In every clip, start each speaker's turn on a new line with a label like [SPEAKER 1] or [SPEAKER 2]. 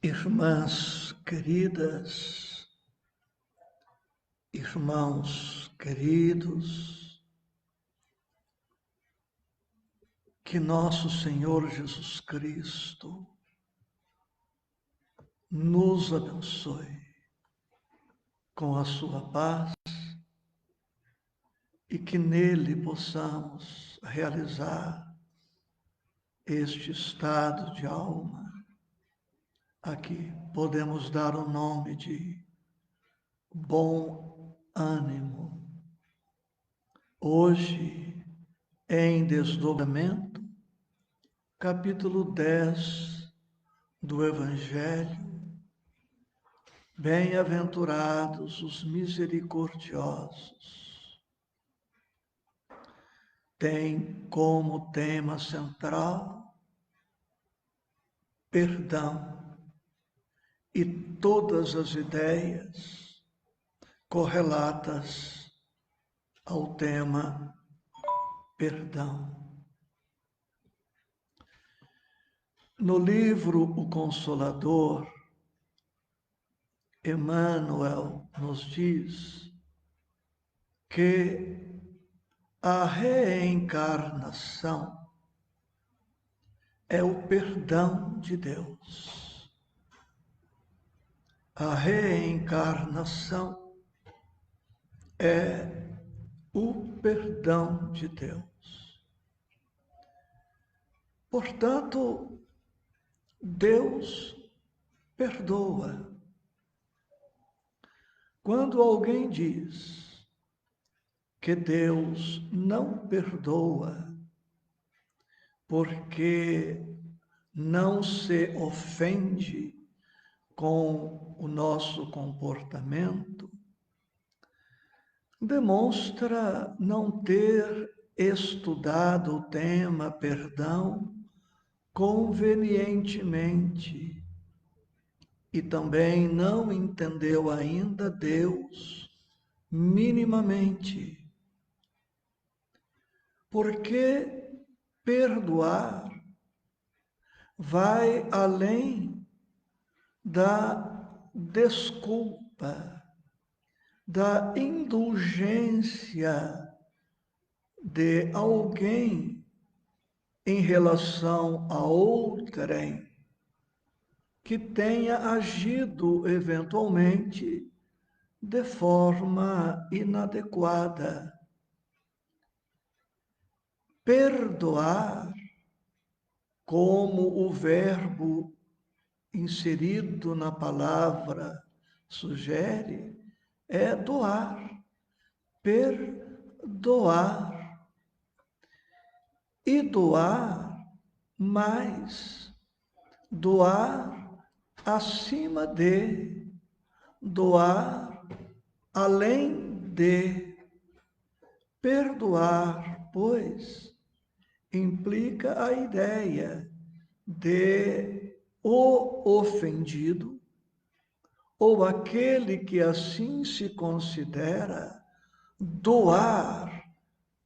[SPEAKER 1] Irmãs queridas, irmãos queridos, que nosso Senhor Jesus Cristo nos abençoe com a sua paz e que nele possamos realizar este estado de alma a que podemos dar o nome de bom ânimo. Hoje, em desdobramento, capítulo 10 do Evangelho. Bem-aventurados os misericordiosos. Tem como tema central perdão e todas as ideias correlatas ao tema perdão. No livro O Consolador, Emmanuel nos diz que a reencarnação é o perdão de Deus. A reencarnação é o perdão de Deus. Portanto, Deus perdoa. Quando alguém diz que Deus não perdoa porque não se ofende com o nosso comportamento, demonstra não ter estudado o tema perdão convenientemente e também não entendeu ainda Deus minimamente. Porque perdoar vai além da desculpa, da indulgência de alguém em relação a outrem que tenha agido eventualmente de forma inadequada. Perdoar, como o verbo inserido na palavra sugere, é doar, perdoar. E doar mais, doar acima de, doar além de. Perdoar, pois, implica a ideia de o ofendido, ou aquele que assim se considera, doar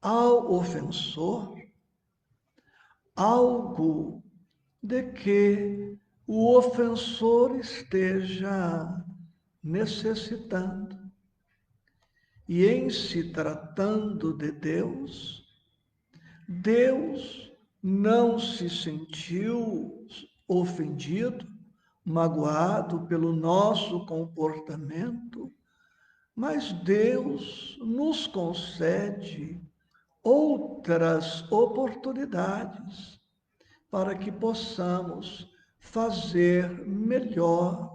[SPEAKER 1] ao ofensor algo de que o ofensor esteja necessitando. E em se tratando de Deus, Deus não se sentiu ofendido, magoado pelo nosso comportamento, mas Deus nos concede outras oportunidades para que possamos fazer melhor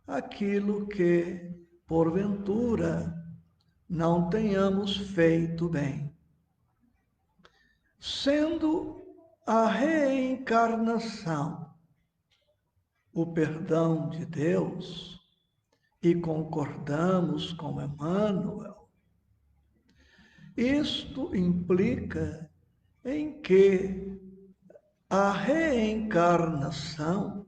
[SPEAKER 1] aquilo que, porventura, não tenhamos feito bem. Sendo a reencarnação o perdão de Deus, e concordamos com Emmanuel, isto implica em que a reencarnação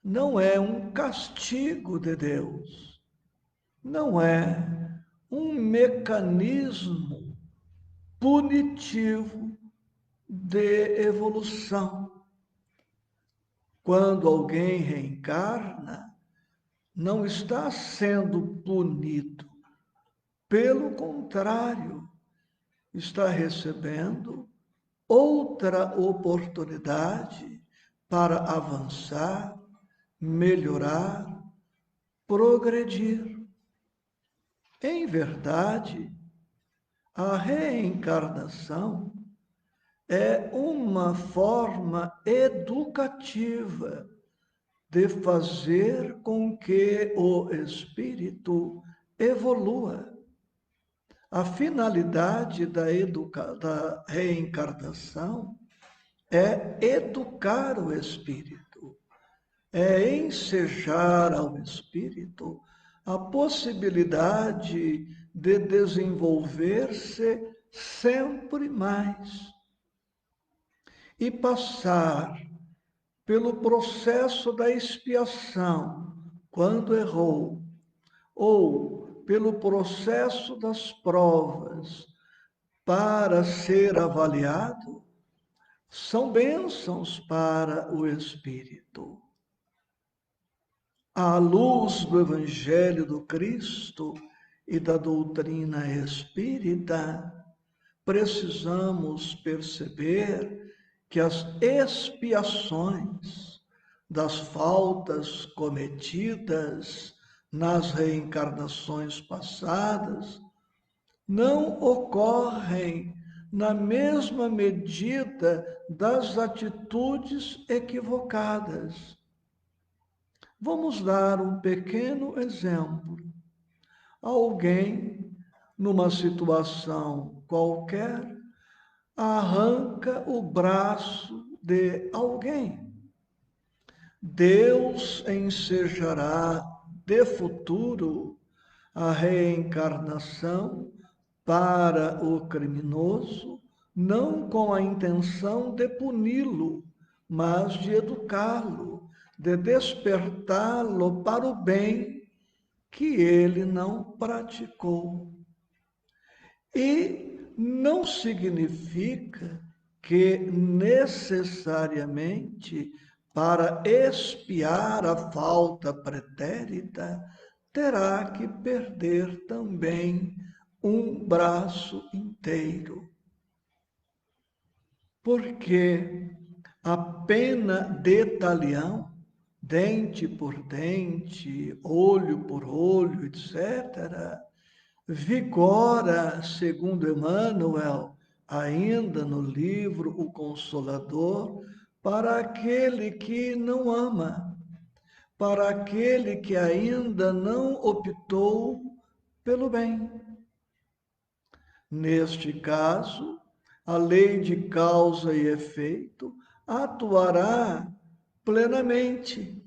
[SPEAKER 1] não é um castigo de Deus, não é um mecanismo punitivo de evolução. quando alguém reencarna, não está sendo punido. Pelo contrário, está recebendo outra oportunidade para avançar, melhorar, progredir. Em verdade, a reencarnação é uma forma educativa de fazer com que o espírito evolua. A finalidade da reencarnação é educar o espírito, é ensejar ao espírito a possibilidade de desenvolver-se sempre mais e passar pelo processo da expiação quando errou, ou pelo processo das provas para ser avaliado, são bênçãos para o espírito. À luz do Evangelho do Cristo e da doutrina espírita, precisamos perceber que as expiações das faltas cometidas nas reencarnações passadas não ocorrem na mesma medida das atitudes equivocadas. Vamos dar um pequeno exemplo. Alguém, numa situação qualquer, arranca o braço de alguém. Deus ensejará de futuro a reencarnação para o criminoso, não com a intenção de puni-lo, mas de educá-lo, de despertá-lo para o bem que ele não praticou. E não significa que necessariamente para expiar a falta pretérita terá que perder também um braço inteiro. Porque a pena de talião, dente por dente, olho por olho, etc., vigora, segundo Emmanuel, ainda no livro O Consolador, para aquele que não ama, para aquele que ainda não optou pelo bem. Neste caso, a lei de causa e efeito atuará plenamente,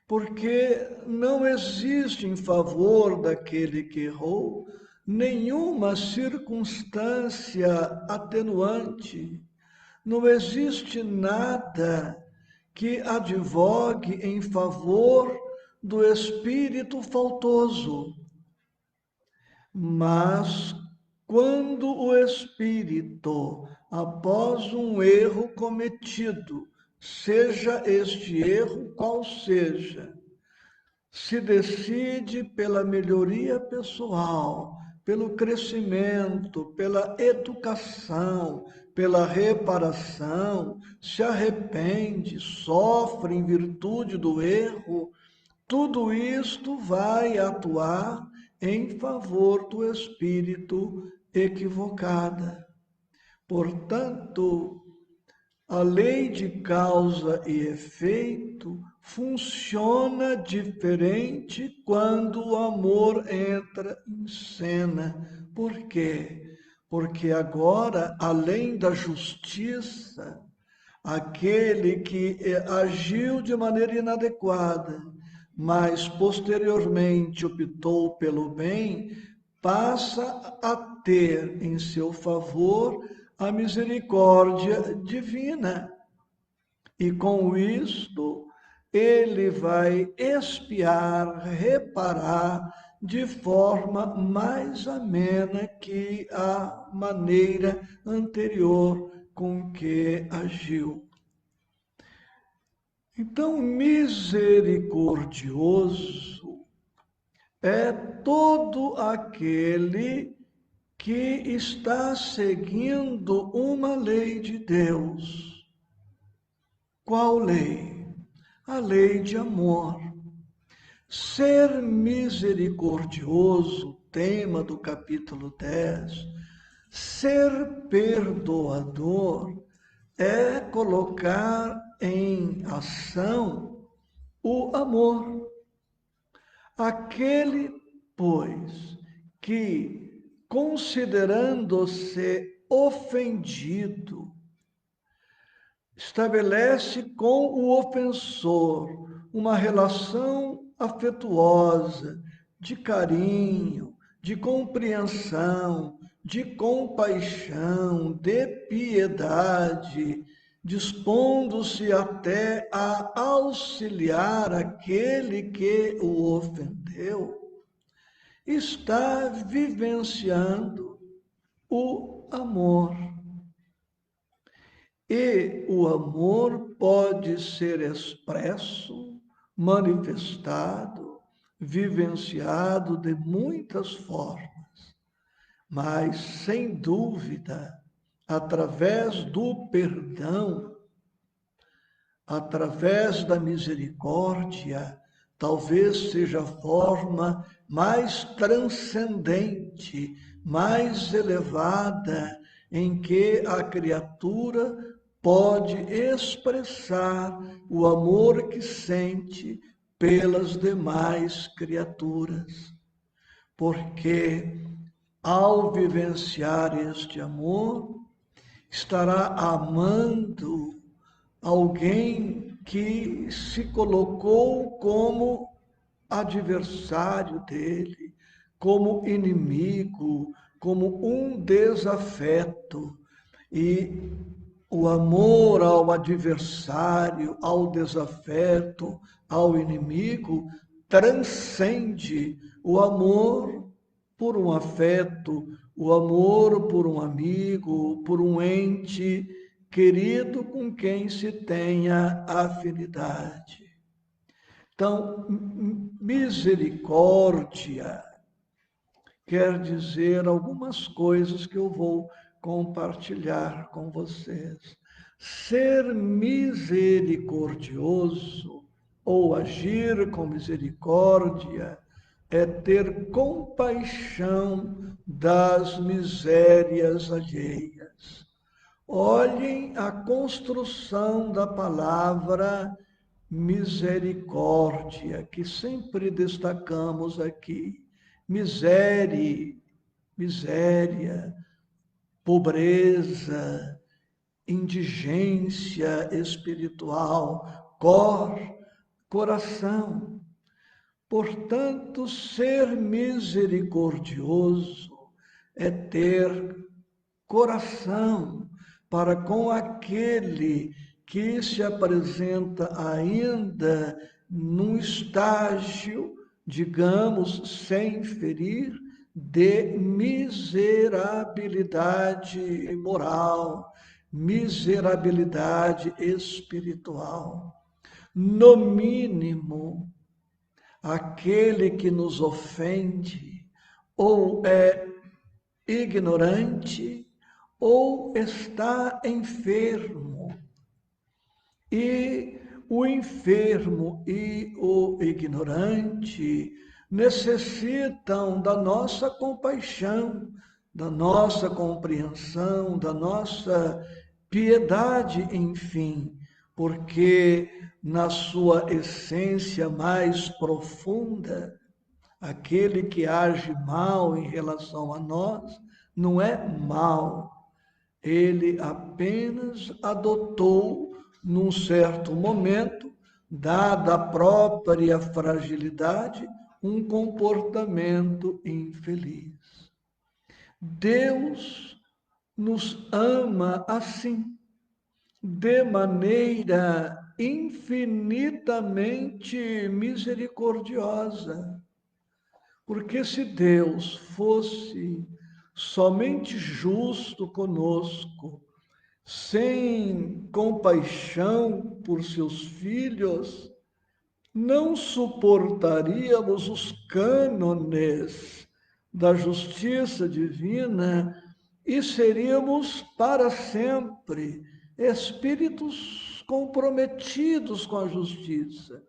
[SPEAKER 1] porque não existe em favor daquele que errou nenhuma circunstância atenuante, não existe nada que advogue em favor do espírito faltoso. Mas quando o espírito, após um erro cometido, seja este erro qual seja, se decide pela melhoria pessoal, pelo crescimento, pela educação, pela reparação, se arrepende, sofre em virtude do erro, tudo isto vai atuar em favor do espírito equivocada. Portanto, a lei de causa e efeito funciona diferente quando o amor entra em cena. Por quê? Porque agora, além da justiça, aquele que agiu de maneira inadequada, mas posteriormente optou pelo bem, passa a ter em seu favor a misericórdia divina. E com isto, ele vai expiar, reparar de forma mais amena que a maneira anterior com que agiu. Então, misericordioso é todo aquele que está seguindo uma lei de Deus. Qual lei? A lei de amor. Ser misericordioso, tema do capítulo 10, ser perdoador é colocar em ação o amor. Aquele, pois, que, considerando-se ofendido, estabelece com o ofensor uma relação afetuosa, de carinho, de compreensão, de compaixão, de piedade, dispondo-se até a auxiliar aquele que o ofendeu, está vivenciando o amor. E o amor pode ser expresso, manifestado, vivenciado de muitas formas, mas, sem dúvida, através do perdão, através da misericórdia, talvez seja a forma mais transcendente, mais elevada, em que a criatura pode expressar o amor que sente pelas demais criaturas. Porque, ao vivenciar este amor, estará amando alguém que se colocou como adversário dele, como inimigo, como um desafeto. E o amor ao adversário, ao desafeto, ao inimigo, transcende o amor por um afeto, o amor por um amigo, por um ente querido com quem se tenha afinidade. Então, misericórdia quer dizer algumas coisas que eu vou compartilhar com vocês. Ser misericordioso ou agir com misericórdia é ter compaixão das misérias alheias. Olhem a construção da palavra misericórdia, que sempre destacamos aqui. Miséria, pobreza, indigência espiritual, coração. Portanto, ser misericordioso é ter coração para com aquele que se apresenta ainda num estágio, digamos, sem ferir, de miserabilidade moral, miserabilidade espiritual. No mínimo, aquele que nos ofende ou é ignorante ou está enfermo. E o enfermo e o ignorante necessitam da nossa compaixão, da nossa compreensão, da nossa piedade, enfim, porque na sua essência mais profunda, aquele que age mal em relação a nós não é mal, ele apenas adotou, num certo momento, dada a própria fragilidade, um comportamento infeliz. Deus nos ama assim, de maneira infinitamente misericordiosa. Porque se Deus fosse somente justo conosco, sem compaixão por seus filhos, não suportaríamos os cânones da justiça divina e seríamos para sempre espíritos comprometidos com a justiça,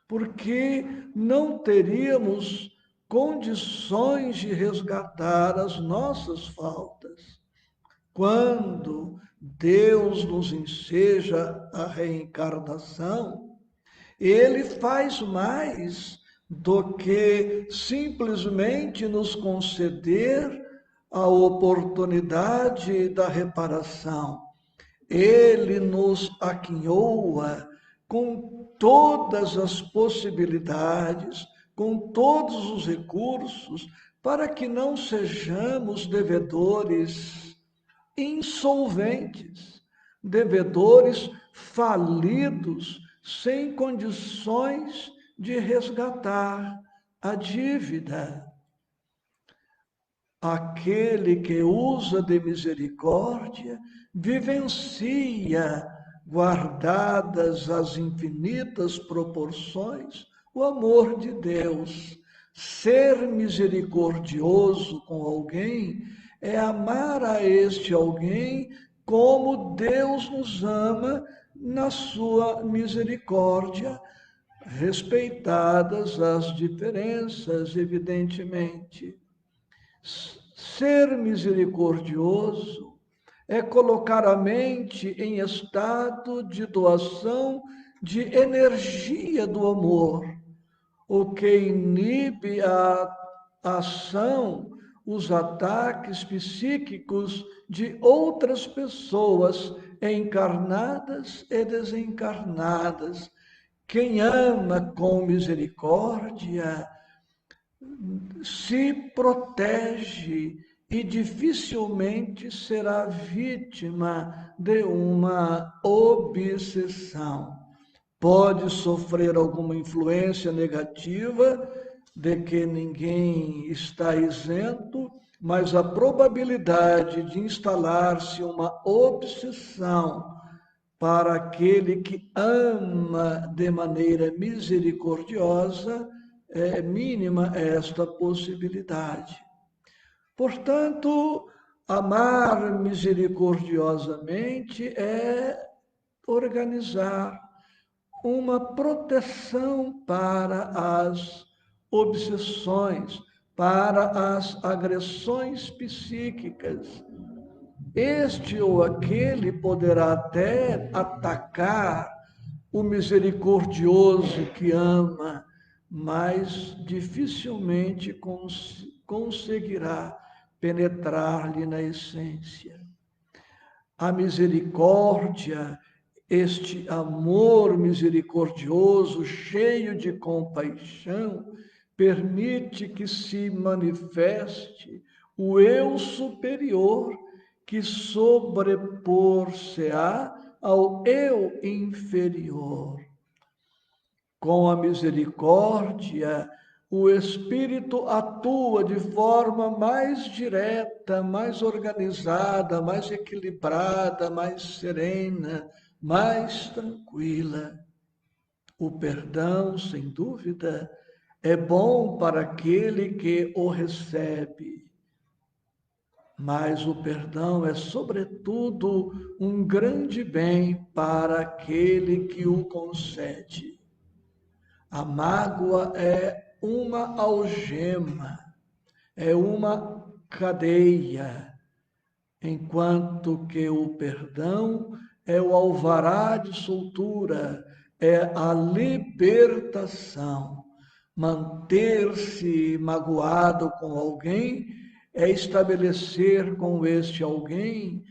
[SPEAKER 1] porque não teríamos condições de resgatar as nossas faltas. Quando Deus nos enseja a reencarnação, Ele faz mais do que simplesmente nos conceder a oportunidade da reparação. Ele nos aquinhoa com todas as possibilidades, com todos os recursos, para que não sejamos devedores insolventes, devedores falidos, sem condições de resgatar a dívida. Aquele que usa de misericórdia vivencia, guardadas as infinitas proporções, o amor de Deus. Ser misericordioso com alguém é amar a este alguém como Deus nos ama na sua misericórdia, respeitadas as diferenças, evidentemente. Ser misericordioso é colocar a mente em estado de doação de energia do amor, o que inibe a ação, os ataques psíquicos de outras pessoas encarnadas e desencarnadas. Quem ama com misericórdia se protege e dificilmente será vítima de uma obsessão. Pode sofrer alguma influência negativa, de que ninguém está isento, mas a probabilidade de instalar-se uma obsessão para aquele que ama de maneira misericordiosa é mínima esta possibilidade. Portanto, amar misericordiosamente é organizar uma proteção para as obsessões, para as agressões psíquicas. Este ou aquele poderá até atacar o misericordioso que ama, mas dificilmente conseguirá penetrar-lhe na essência. A misericórdia, este amor misericordioso, cheio de compaixão, permite que se manifeste o eu superior que sobrepor-se-á ao eu inferior. Com a misericórdia, o Espírito atua de forma mais direta, mais organizada, mais equilibrada, mais serena, mais tranquila. O perdão, sem dúvida, é bom para aquele que o recebe. Mas o perdão é, sobretudo, um grande bem para aquele que o concede. A mágoa é uma algema, é uma cadeia, enquanto que o perdão é o alvará de soltura, é a libertação. Manter-se magoado com alguém é estabelecer com este alguém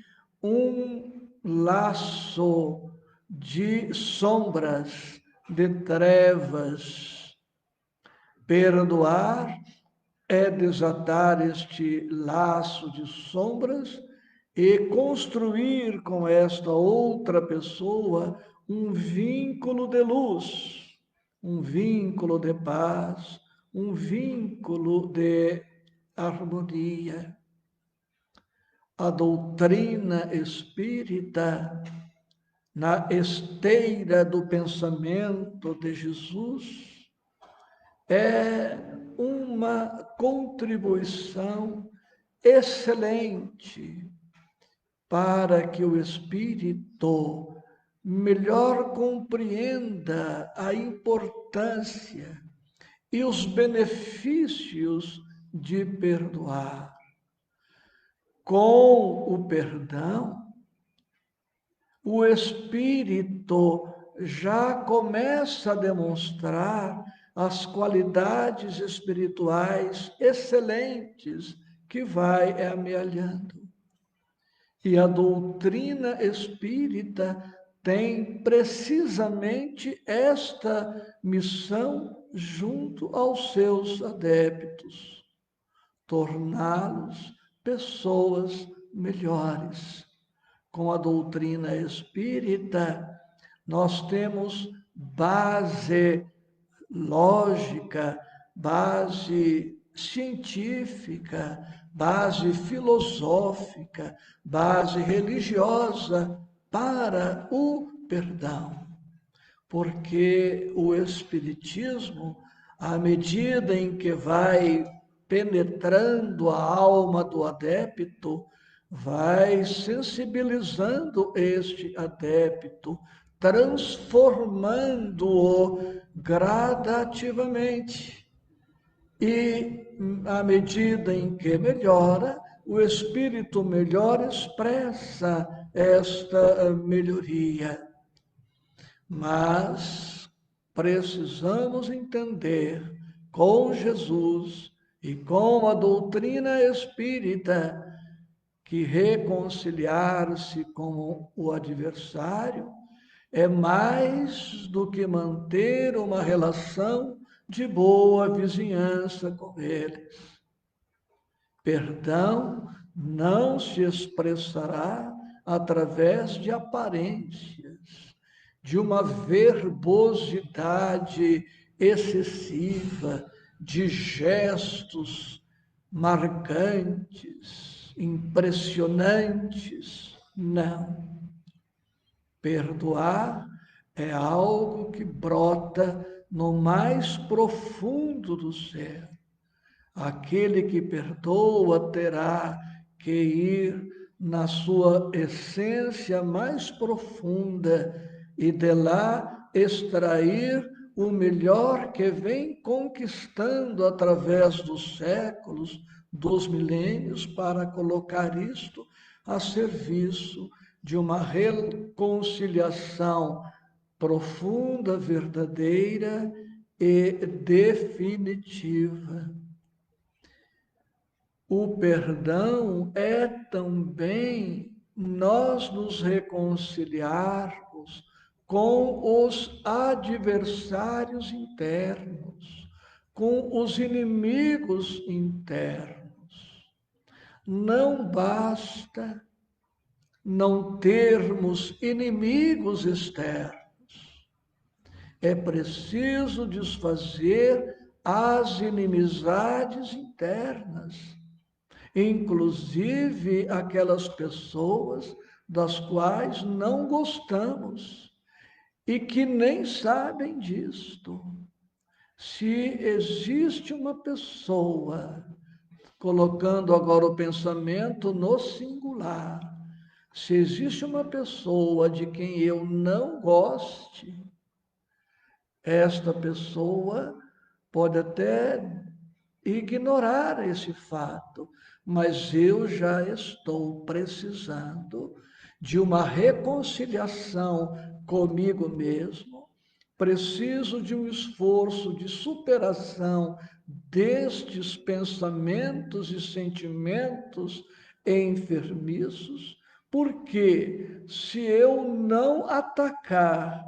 [SPEAKER 1] um laço de sombras, de trevas. Perdoar é desatar este laço de sombras e construir com esta outra pessoa um vínculo de luz, um vínculo de paz, um vínculo de harmonia. a doutrina espírita, na esteira do pensamento de Jesus, é uma contribuição excelente para que o espírito melhor compreenda a importância e os benefícios de perdoar. Com o perdão, o espírito já começa a demonstrar as qualidades espirituais excelentes que vai amealhando. E a doutrina espírita tem precisamente esta missão junto aos seus adeptos: torná-los pessoas melhores. Com a doutrina espírita, nós temos base lógica, base científica, base filosófica, base religiosa para o perdão. Porque o Espiritismo, à medida em que vai penetrando a alma do adepto, vai sensibilizando este adepto, transformando-o gradativamente. E, à medida em que melhora, o espírito melhor expressa esta melhoria. Mas precisamos entender com Jesus e com a doutrina espírita que reconciliar-se com o adversário é mais do que manter uma relação de boa vizinhança com eles. Perdão não se expressará através de aparências, de uma verbosidade excessiva, de gestos marcantes, impressionantes. Não. Perdoar é algo que brota no mais profundo do ser. Aquele que perdoa terá que ir na sua essência mais profunda e de lá extrair o melhor que vem conquistando através dos séculos, dos milênios, para colocar isto a serviço de uma reconciliação profunda, verdadeira e definitiva. O perdão é também nós nos reconciliarmos com os adversários internos, com os inimigos internos. Não basta não termos inimigos externos. É preciso desfazer as inimizades internas, inclusive aquelas pessoas das quais não gostamos e que nem sabem disto. Se existe uma pessoa, colocando agora o pensamento no singular, se existe uma pessoa de quem eu não goste, esta pessoa pode até ignorar esse fato, mas eu já estou precisando de uma reconciliação comigo mesmo, preciso de um esforço de superação destes pensamentos e sentimentos enfermiços, porque se eu não atacar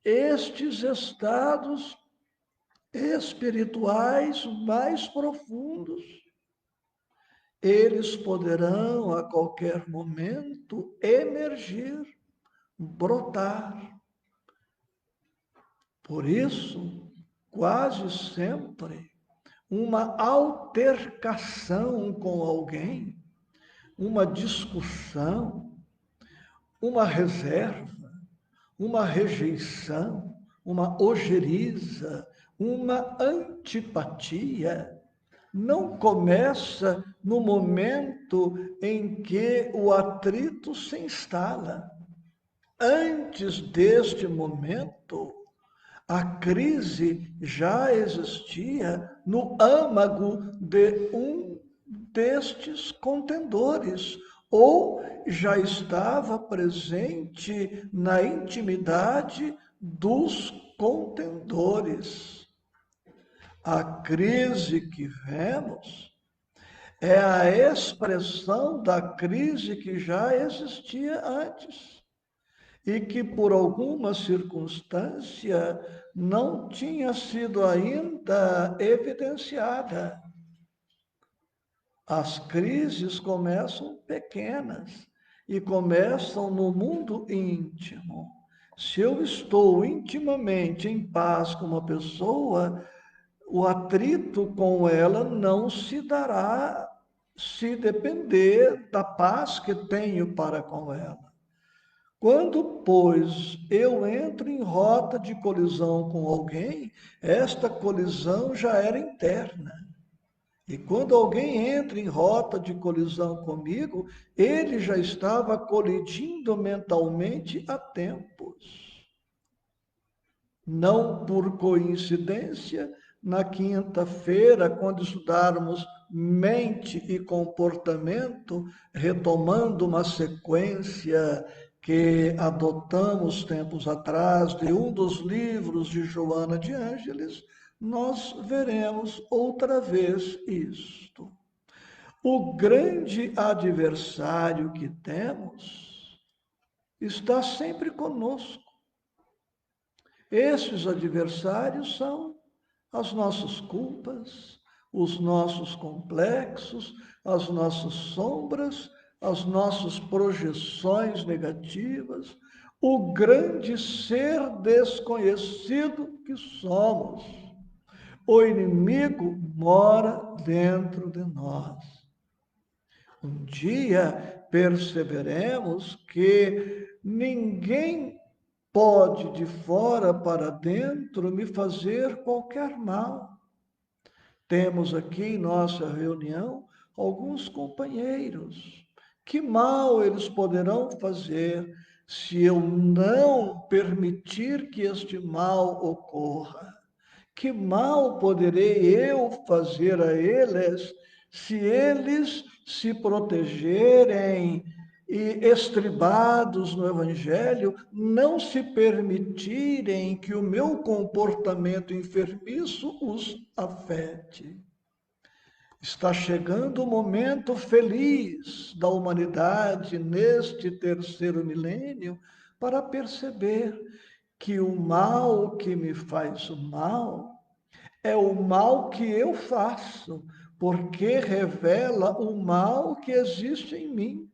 [SPEAKER 1] estes estados espirituais mais profundos, eles poderão a qualquer momento emergir, brotar. Por isso, quase sempre, uma altercação com alguém uma discussão, uma reserva, uma rejeição, uma ojeriza, uma antipatia, não começa no momento em que o atrito se instala. Antes deste momento, a crise já existia no âmago de um destes contendores, ou já estava presente na intimidade dos contendores. A crise que vemos é a expressão da crise que já existia antes e que, por alguma circunstância, não tinha sido ainda evidenciada. As crises começam pequenas e começam no mundo íntimo. Se eu estou intimamente em paz com uma pessoa, o atrito com ela não se dará se depender da paz que tenho para com ela. Quando, pois, eu entro em rota de colisão com alguém, esta colisão já era interna. E quando alguém entra em rota de colisão comigo, ele já estava colidindo mentalmente há tempos. Não por coincidência, na quinta-feira, quando estudarmos mente e comportamento, retomando uma sequência que adotamos tempos atrás de um dos livros de Joana de Ângeles, nós veremos outra vez isto. O grande adversário que temos está sempre conosco. Esses adversários são as nossas culpas, os nossos complexos, as nossas sombras, as nossas projeções negativas, o grande ser desconhecido que somos. O inimigo mora dentro de nós. Um dia perceberemos que ninguém pode de fora para dentro me fazer qualquer mal. Temos aqui em nossa reunião alguns companheiros. Que mal eles poderão fazer se eu não permitir que este mal ocorra? Que mal poderei eu fazer a eles se eles se protegerem e, estribados no Evangelho, não se permitirem que o meu comportamento enfermiço os afete? Está chegando o momento feliz da humanidade neste terceiro milênio para perceber que o mal que me faz o mal é o mal que eu faço, porque revela o mal que existe em mim.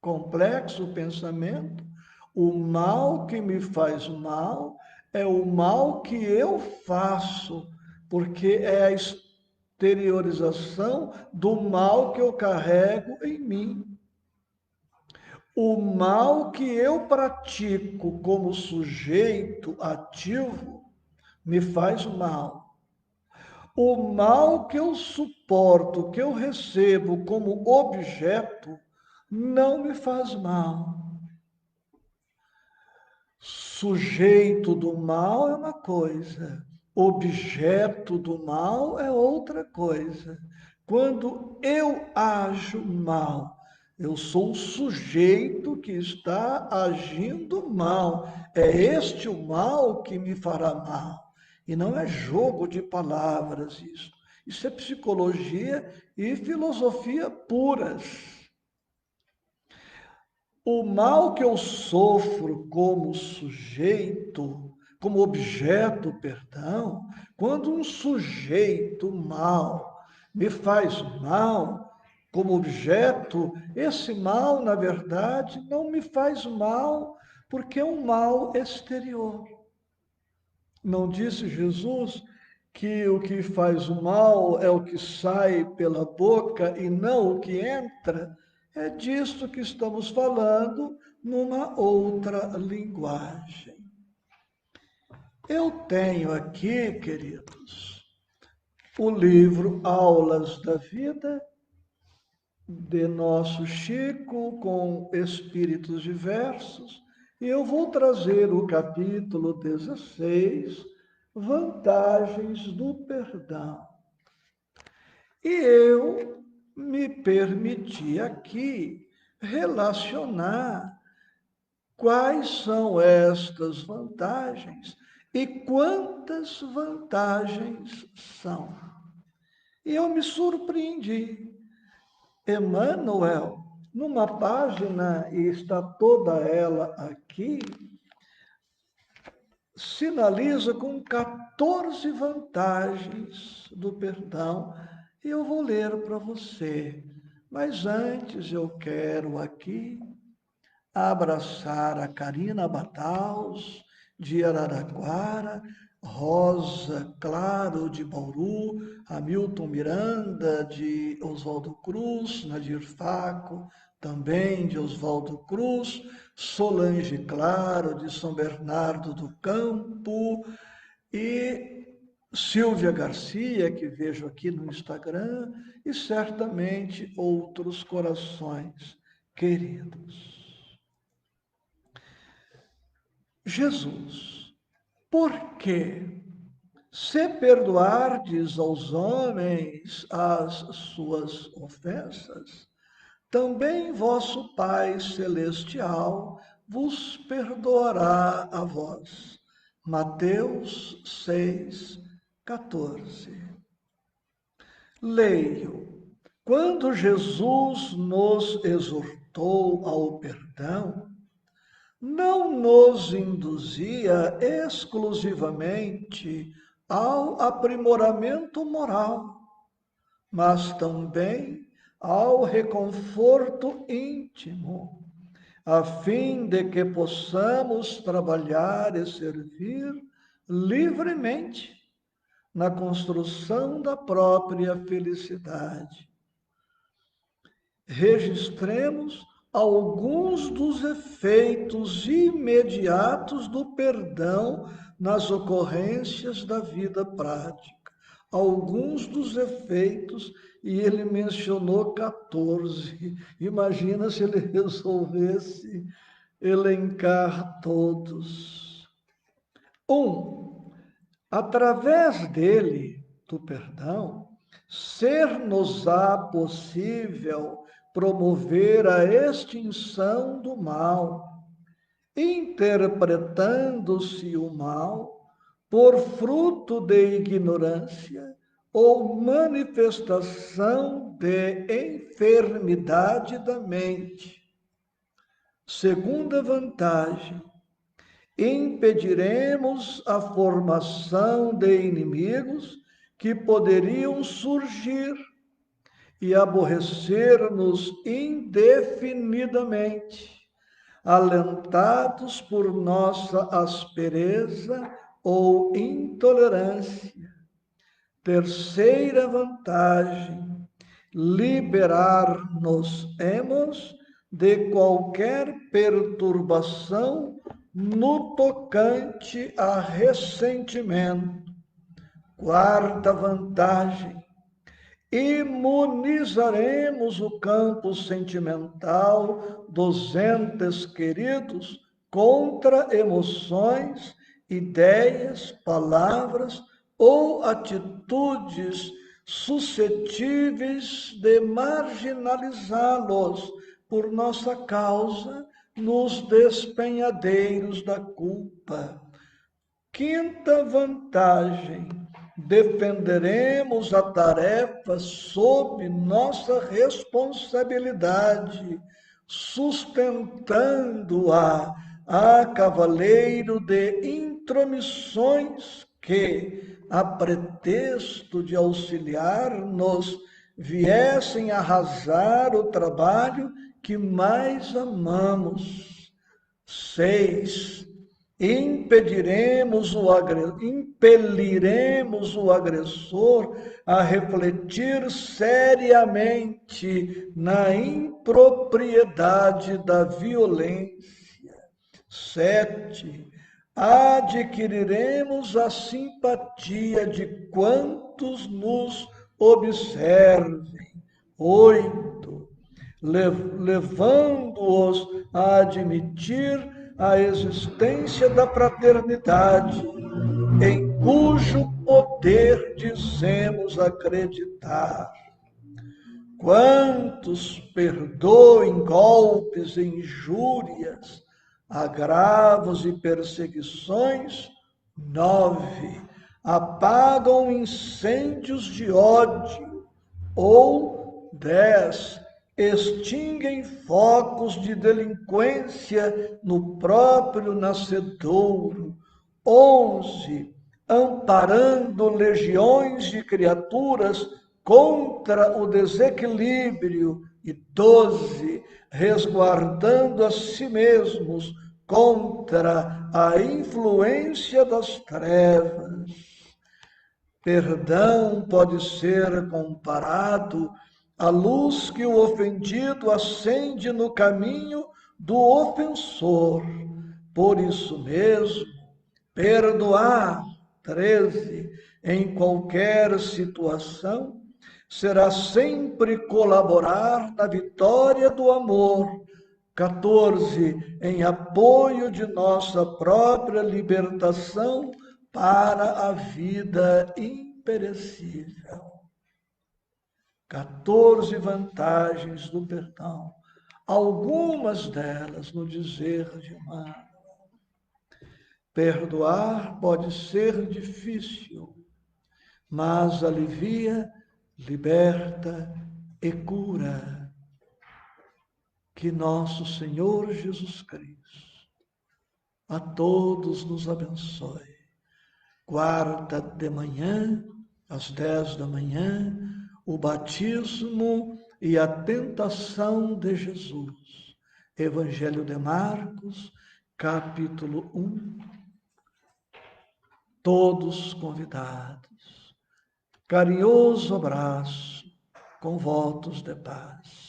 [SPEAKER 1] Complexo pensamento, o mal que me faz mal é o mal que eu faço, porque é a exteriorização do mal que eu carrego em mim. O mal que eu pratico como sujeito ativo me faz mal. O mal que eu suporto, que eu recebo como objeto, não me faz mal. Sujeito do mal é uma coisa, objeto do mal é outra coisa. Quando eu ajo mal, eu sou o sujeito que está agindo mal. É este o mal que me fará mal. E não é jogo de palavras isso. Isso é psicologia e filosofia puras. O mal que eu sofro como sujeito, como objeto, perdão, quando um sujeito mal me faz mal como objeto, esse mal, na verdade, não me faz mal porque é um mal exterior. Não disse Jesus que o que faz o mal é o que sai pela boca e não o que entra, é disto que estamos falando numa outra linguagem. Eu tenho aqui, queridos, o livro Aulas da Vida, de nosso Chico, com espíritos diversos, e eu vou trazer o capítulo 16, Vantagens do Perdão. E eu me permiti aqui relacionar quais são estas vantagens e quantas vantagens são. E eu me surpreendi. Emmanuel, numa página, e está toda ela aqui, sinaliza com 14 vantagens do perdão, e eu vou ler para você. Mas antes eu quero aqui abraçar a Karina Bataus, de Araraquara, Rosa Claro, de Bauru, Hamilton Miranda, de Oswaldo Cruz, Nadir Faco, também de Oswaldo Cruz, Solange Claro, de São Bernardo do Campo, e Silvia Garcia, que vejo aqui no Instagram, e certamente outros corações queridos. Jesus, por quê? Se perdoardes aos homens as suas ofensas, também vosso Pai Celestial vos perdoará a vós. Mateus 6, 14. Leio. Quando Jesus nos exortou ao perdão, não nos induzia exclusivamente ao aprimoramento moral, mas também ao reconforto íntimo, a fim de que possamos trabalhar e servir livremente na construção da própria felicidade. Registremos alguns dos efeitos imediatos do perdão nas ocorrências da vida prática. Alguns dos efeitos, e ele mencionou 14. Imagina se ele resolvesse elencar todos. 1. Através dele, do perdão, ser-nos-á possível promover a extinção do mal, interpretando-se o mal por fruto de ignorância ou manifestação de enfermidade da mente. Segunda vantagem, impediremos a formação de inimigos que poderiam surgir e aborrecer-nos indefinidamente, alentados por nossa aspereza ou intolerância. Terceira vantagem, liberar-nos-emos de qualquer perturbação no tocante a ressentimento. Quarta vantagem, imunizaremos o campo sentimental dos entes queridos contra emoções, ideias, palavras ou atitudes suscetíveis de marginalizá-los por nossa causa nos despenhadeiros da culpa. Quinta vantagem, defenderemos a tarefa sob nossa responsabilidade, sustentando-a a cavaleiro de intromissões que, a pretexto de auxiliar-nos, viessem arrasar o trabalho que mais amamos. 6. impeliremos o agressor a refletir seriamente na impropriedade da violência. 7. Adquiriremos a simpatia de quantos nos observem. 8. Levando-os a admitir a existência da fraternidade, em cujo poder dizemos acreditar. Quantos perdoem golpes e injúrias, agravos e perseguições? 9. Apagam incêndios de ódio. Ou 10. Extinguem focos de delinquência no próprio nascedouro. 11. Amparando legiões de criaturas contra o desequilíbrio. E 12. Resguardando a si mesmos contra a influência das trevas. Perdão pode ser comparado à luz que o ofendido acende no caminho do ofensor. Por isso mesmo, perdoar, 13, em qualquer situação, será sempre colaborar na vitória do amor. 14, em apoio de nossa própria libertação para a vida imperecível. 14 vantagens do perdão. Algumas delas no dizer de Emmanuel. Perdoar pode ser difícil, mas alivia, liberta e cura. Que nosso Senhor Jesus Cristo a todos nos abençoe. Quarta de manhã, às 10 da manhã, o batismo e a tentação de Jesus. Evangelho de Marcos, capítulo 1. Todos convidados. Carinhoso abraço, com votos de paz.